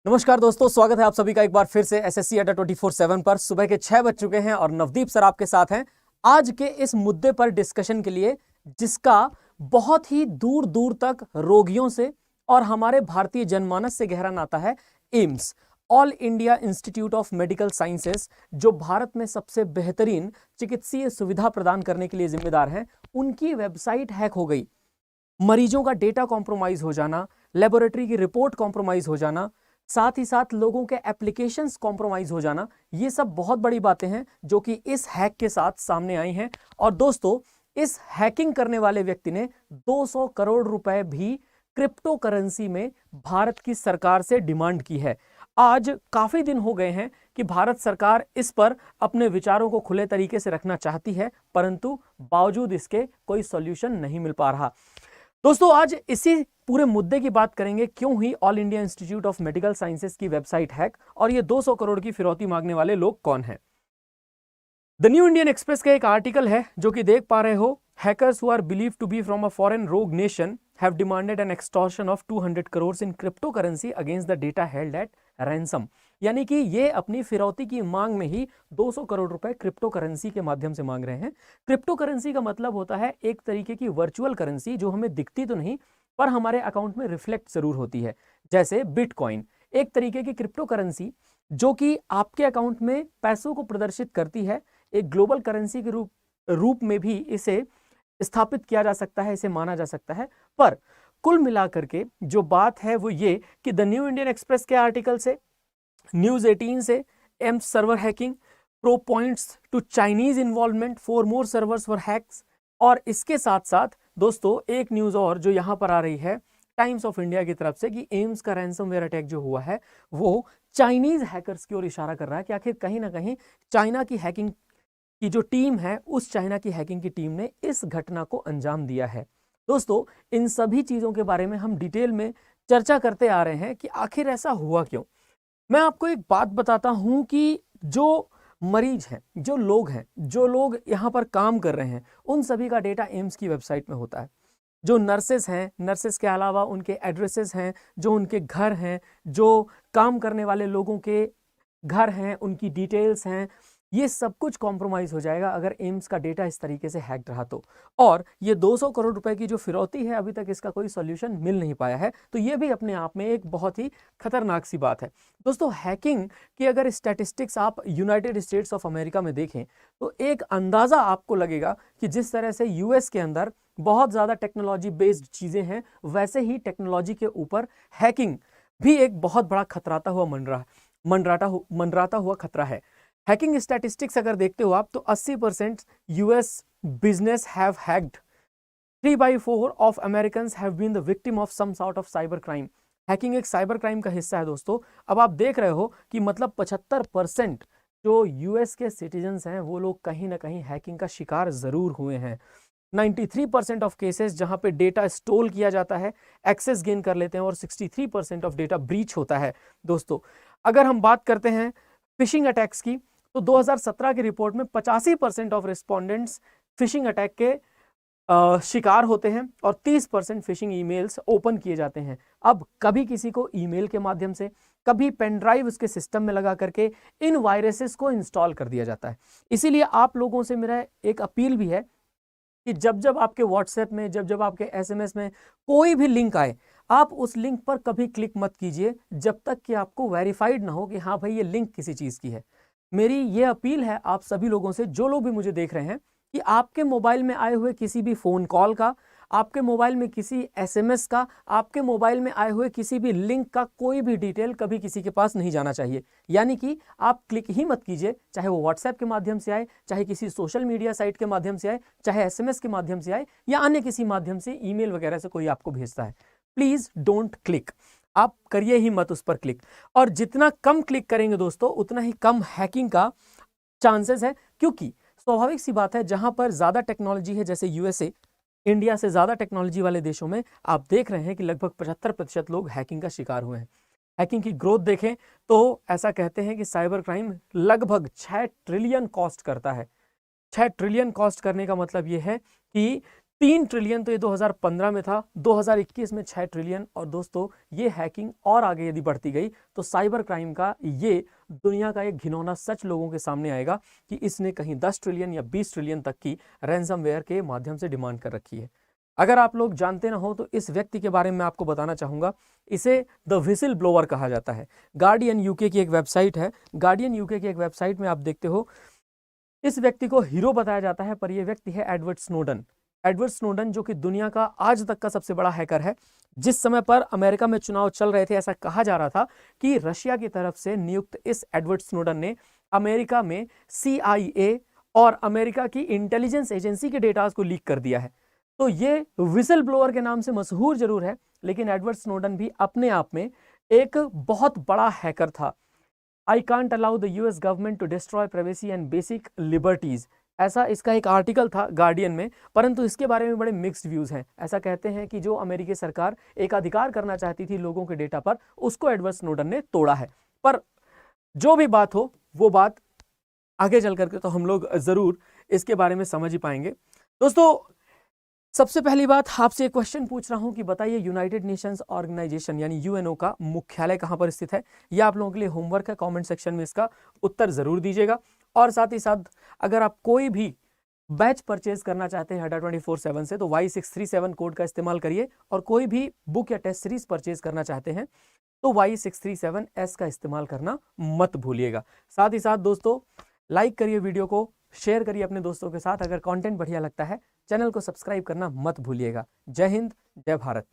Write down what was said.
नमस्कार दोस्तों, स्वागत है आप सभी का एक बार फिर से एसएससी अड्डा 24/7 पर। सुबह के 6 बज चुके हैं और नवदीप सर आपके साथ हैं आज के इस मुद्दे पर डिस्कशन के लिए, जिसका बहुत ही दूर दूर तक रोगियों से और हमारे भारतीय जनमानस से गहरा नाता है। AIIMS, all India institute of medical sciences, जो भारत में सबसे बेहतरीन चिकित्सीय सुविधा प्रदान करने के लिए जिम्मेदार हैं, उनकी वेबसाइट हैक हो गई। मरीजों का डेटा कॉम्प्रोमाइज हो जाना, लेबोरेटरी की रिपोर्ट कॉम्प्रोमाइज हो जाना, साथ ही साथ लोगों के एप्लीकेशंस कॉम्प्रोमाइज हो जाना, ये सब बहुत बड़ी बातें हैं जो कि इस हैक के साथ सामने आई हैं। और दोस्तों, इस हैकिंग करने वाले व्यक्ति ने 200 करोड़ रुपए भी क्रिप्टो करेंसी में भारत की सरकार से डिमांड की है। आज काफी दिन हो गए हैं कि भारत सरकार इस पर अपने विचारों को खुले तरीके से रखना चाहती है, परंतु बावजूद इसके कोई सॉल्यूशन नहीं मिल पा रहा। दोस्तों, आज इसी पूरे मुद्दे की बात करेंगे, क्यों हुई all India institute of medical sciences की वेबसाइट हैक और ये 200 करोड़ की फिरौती मांगने वाले लोग कौन हैं। द न्यू इंडियन एक्सप्रेस का एक आर्टिकल है जो कि देख पा रहे हो। Hackers who are believed to be from a foreign rogue nation have demanded an extortion of 200 crore in crypto currency against the data held at ransom. यानी कि ये अपनी फिरौती की मांग में ही 200 करोड़ रुपए क्रिप्टो करेंसी के माध्यम से मांग रहे हैं। क्रिप्टो करेंसी का मतलब होता है एक तरीके की वर्चुअल करेंसी जो हमें दिखती तो नहीं पर हमारे अकाउंट में रिफ्लेक्ट जरूर होती है, जैसे बिटकॉइन एक तरीके की क्रिप्टो करेंसी जो कि आपके अकाउंट में पैसों को प्रदर्शित करती है। एक ग्लोबल करेंसी के रूप में भी इसे स्थापित किया जा सकता है, इसे माना जा सकता है। पर कुल मिलाकर के जो बात है वो ये कि द न्यू इंडियन एक्सप्रेस के आर्टिकल से, न्यूज 18 से, AIIMS server hacking, probe points to Chinese involvement, 4 more servers were hacks, और इसके साथ साथ दोस्तों एक न्यूज और जो यहां पर आ रही है टाइम्स ऑफ इंडिया की तरफ से कि एम्स का रैंसमवेयर अटैक जो हुआ है वो चाइनीज हैकर्स की ओर इशारा कर रहा है कि आखिर कहीं ना कहीं चाइना की हैकिंग की जो टीम है, उस चाइना की हैकिंग की टीम ने इस घटना को अंजाम दिया है। दोस्तों, इन सभी चीजों के बारे में हम डिटेल में चर्चा करते आ रहे हैं कि आखिर ऐसा हुआ क्यों। मैं आपको एक बात बताता हूं कि जो मरीज हैं, जो लोग यहाँ पर काम कर रहे हैं, उन सभी का डेटा एम्स की वेबसाइट में होता है। जो नर्सेस हैं, नर्सेस के अलावा उनके एड्रेसेस हैं, जो उनके घर हैं, जो काम करने वाले लोगों के घर हैं, उनकी डिटेल्स हैं, ये सब कुछ कॉम्प्रोमाइज हो जाएगा अगर एम्स का डेटा इस तरीके से हैक्ड रहा तो। और ये 200 करोड़ रुपए की जो फिरौती है, अभी तक इसका कोई सॉल्यूशन मिल नहीं पाया है। तो ये भी अपने आप में एक बहुत ही खतरनाक सी बात है। दोस्तों, हैकिंग की अगर स्टैटिस्टिक्स आप यूनाइटेड स्टेट्स ऑफ अमेरिका में देखें तो एक अंदाजा आपको लगेगा कि जिस तरह से यूएस के अंदर बहुत ज्यादा टेक्नोलॉजी बेस्ड चीजें हैं, वैसे ही टेक्नोलॉजी के ऊपर हैकिंग भी एक बहुत बड़ा मंडराता हुआ खतरा है। हैकिंग स्टैटिस्टिक्स अगर देखते हो आप तो 80% US business have hacked, 3/4 of Americans have been the victim of some sort of cyber crime. Hacking एक साइबर क्राइम का हिस्सा है दोस्तों। अब आप देख रहे हो कि मतलब 75% जो यूएस के सिटीजन्स हैं वो लोग कहीं ना कहीं हैकिंग का शिकार जरूर हुए हैं। 93% ऑफ केसेस जहां पे डेटा स्टोल किया जाता है, एक्सेस गेन कर लेते हैं, और 63% ऑफ डेटा ब्रीच होता है। दोस्तों, अगर हम बात करते हैं फिशिंग अटैक्स की तो 2017 की रिपोर्ट में 85% ऑफ रिस्पोंडेंट्स फिशिंग अटैक के शिकार होते हैं और 30% फिशिंग ईमेल्स ओपन किए जाते हैं। अब कभी किसी को ईमेल के माध्यम से, कभी पेन ड्राइव उसके सिस्टम में लगा करके इन वायरसेस को इंस्टॉल कर दिया जाता है। इसीलिए आप लोगों से मेरा एक अपील भी है कि जब जब आपके व्हाट्सएप में, जब जब आपके एसएमएस में कोई भी लिंक आए, आप उस लिंक पर कभी क्लिक मत कीजिए जब तक कि आपको वेरीफाइड ना हो कि हाँ भाई ये लिंक किसी चीज़ की है। मेरी ये अपील है आप सभी लोगों से, जो लोग भी मुझे देख रहे हैं, कि आपके मोबाइल में आए हुए किसी भी फ़ोन कॉल का, आपके मोबाइल में किसी एसएमएस का, आपके मोबाइल में आए हुए किसी भी लिंक का कोई भी डिटेल कभी किसी के पास नहीं जाना चाहिए। यानी कि आप क्लिक ही मत कीजिए, चाहे वो व्हाट्सएप के माध्यम से आए, चाहे किसी सोशल मीडिया साइट के माध्यम से आए, चाहे एसएमएस के माध्यम से आए, या अन्य किसी माध्यम से ईमेल वगैरह से कोई आपको भेजता है। प्लीज़ डोंट क्लिक, आप करिए ही मत उस पर क्लिक। और जितना कम क्लिक करेंगे दोस्तों, उतना ही कम हैकिंग का चांसेस है, क्योंकि स्वाभाविक सी बात है जहां पर ज्यादा टेक्नोलॉजी है, जैसे यूएसए, इंडिया से ज्यादा टेक्नोलॉजी वाले देशों में आप देख रहे हैं कि लगभग 75% लोग हैकिंग का शिकार हुए हैं। हैकिंग की ग्रोथ देखें तो ऐसा कहते हैं कि साइबर क्राइम लगभग 6 ट्रिलियन कॉस्ट करता है। 6 ट्रिलियन कॉस्ट करने का मतलब यह है कि 3 ट्रिलियन तो ये 2015 में था, 2021 में 6 ट्रिलियन। और दोस्तों ये हैकिंग और आगे यदि बढ़ती गई तो साइबर क्राइम का ये दुनिया का एक घिनौना सच लोगों के सामने आएगा कि इसने कहीं 10 ट्रिलियन या 20 ट्रिलियन तक की रैंसमवेयर के माध्यम से डिमांड कर रखी है। अगर आप लोग जानते ना हो तो इस व्यक्ति के बारे में आपको बताना चाहूंगा। इसे द व्हिसिल ब्लोअर कहा जाता है। गार्डियन यूके की एक वेबसाइट है। गार्डियन यूके की एक वेबसाइट में आप देखते हो इस व्यक्ति को हीरो बताया जाता है, पर यह व्यक्ति है एडवर्ड स्नोडन। एडवर्ड स्नोडन जो कि दुनिया का आज तक का सबसे बड़ा हैकर है। जिस समय पर अमेरिका में चुनाव चल रहे थे, ऐसा कहा जा रहा था कि रशिया की तरफ से नियुक्त इस एडवर्ड स्नोडन ने अमेरिका में CIA और अमेरिका की इंटेलिजेंस एजेंसी के डेटास को लीक कर दिया है। तो ये व्हिसिल ब्लोअर के नाम से मशहूर जरूर है, लेकिन एडवर्ड स्नोडन भी अपने आप में एक बहुत बड़ा हैकर था। I can't allow the US government to destroy privacy and basic liberties, ऐसा इसका एक आर्टिकल था गार्डियन में। परंतु इसके बारे में बड़े मिक्स्ड व्यूज हैं। ऐसा कहते हैं कि जो अमेरिकी सरकार एक अधिकार करना चाहती थी लोगों के डेटा पर, उसको एडवर्ड स्नोडन ने तोड़ा है। पर जो भी बात हो, वो बात आगे चल करके तो हम लोग जरूर इसके बारे में समझ ही पाएंगे। दोस्तों सबसे पहली बात आपसे एक क्वेश्चन पूछ रहा हूं कि बताइए यूनाइटेड नेशंस ऑर्गेनाइजेशन यानी UNO का मुख्यालय कहां पर स्थित है। यह आप लोगों के लिए होमवर्क है, कमेंट सेक्शन में इसका उत्तर जरूर दीजिएगा। और साथ ही साथ अगर आप कोई भी बैच परचेज करना चाहते हैं अड्डा 24/7 से तो Y637 कोड का इस्तेमाल करिए। और कोई भी बुक या टेस्ट सीरीज परचेज करना चाहते हैं तो Y637S का इस्तेमाल करना मत भूलिएगा। साथ ही साथ दोस्तों लाइक करिए वीडियो को, शेयर करिए अपने दोस्तों के साथ। अगर कंटेंट बढ़िया लगता है चैनल को सब्सक्राइब करना मत भूलिएगा। जय हिंद, जय भारत।